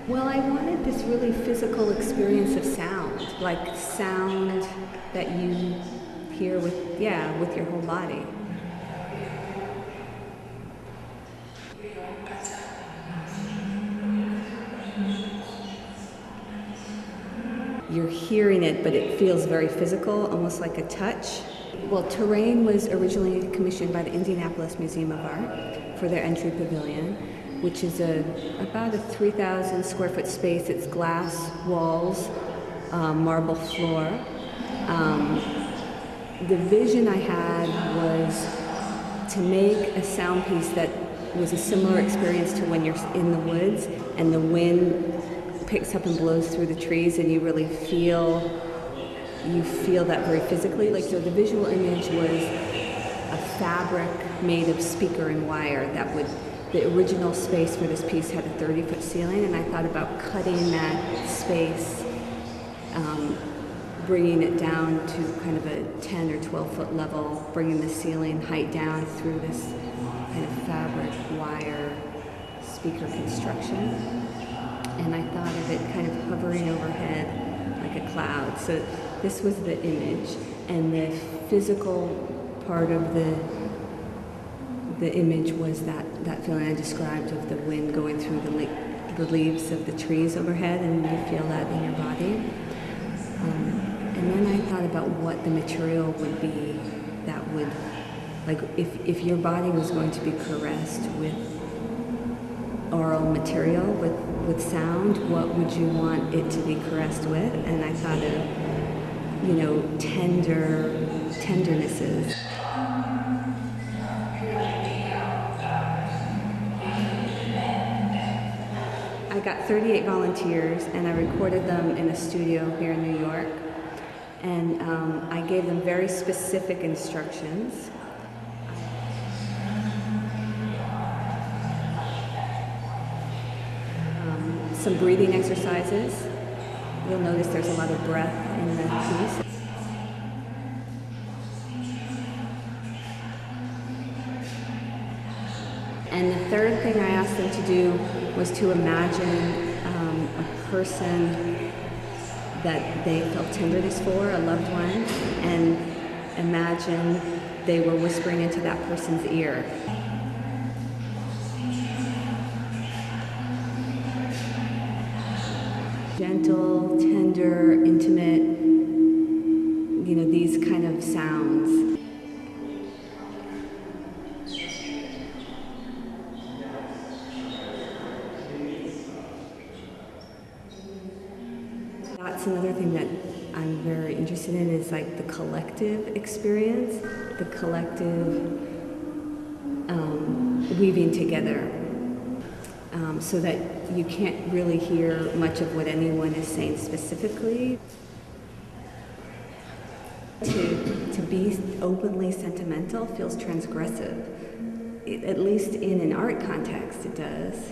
Well, I wanted this really physical experience of sound, like sound that you hear with your whole body. You're hearing it, but it feels very physical, almost like a touch. Well, Terrain was originally commissioned by the Indianapolis Museum of Art for their entry pavilion, which is about a 3,000 square foot space. It's glass walls, marble floor. The vision I had was to make a sound piece that was a similar experience to when you're in the woods and the wind picks up and blows through the trees and you really feel that very physically. Like, so the visual image was a fabric made of speaker and wire the original space for this piece had a 30-foot ceiling, and I thought about cutting that space, bringing it down to kind of a 10 or 12-foot level, bringing the ceiling height down through this kind of fabric wire speaker construction. And I thought of it kind of hovering overhead like a cloud. So this was the image, and the physical part of the image was that feeling I described of the wind going through the leaves of the trees overhead, and you feel that in your body. And then I thought about what the material would be that would, like, if your body was going to be caressed with oral material, with sound, what would you want it to be caressed with? And I thought of, tendernesses. I got 38 volunteers, and I recorded them in a studio here in New York. And I gave them very specific instructions. Some breathing exercises. You'll notice there's a lot of breath in the piece. And the third thing I asked them to do was to imagine a person that they felt tenderness for, a loved one, and imagine they were whispering into that person's ear. Gentle, tender, intimate, these kind of sounds. That's another thing that I'm very interested in, is like the collective experience, the collective weaving together. So that you can't really hear much of what anyone is saying specifically. To be openly sentimental feels transgressive. At least in an art context, it does.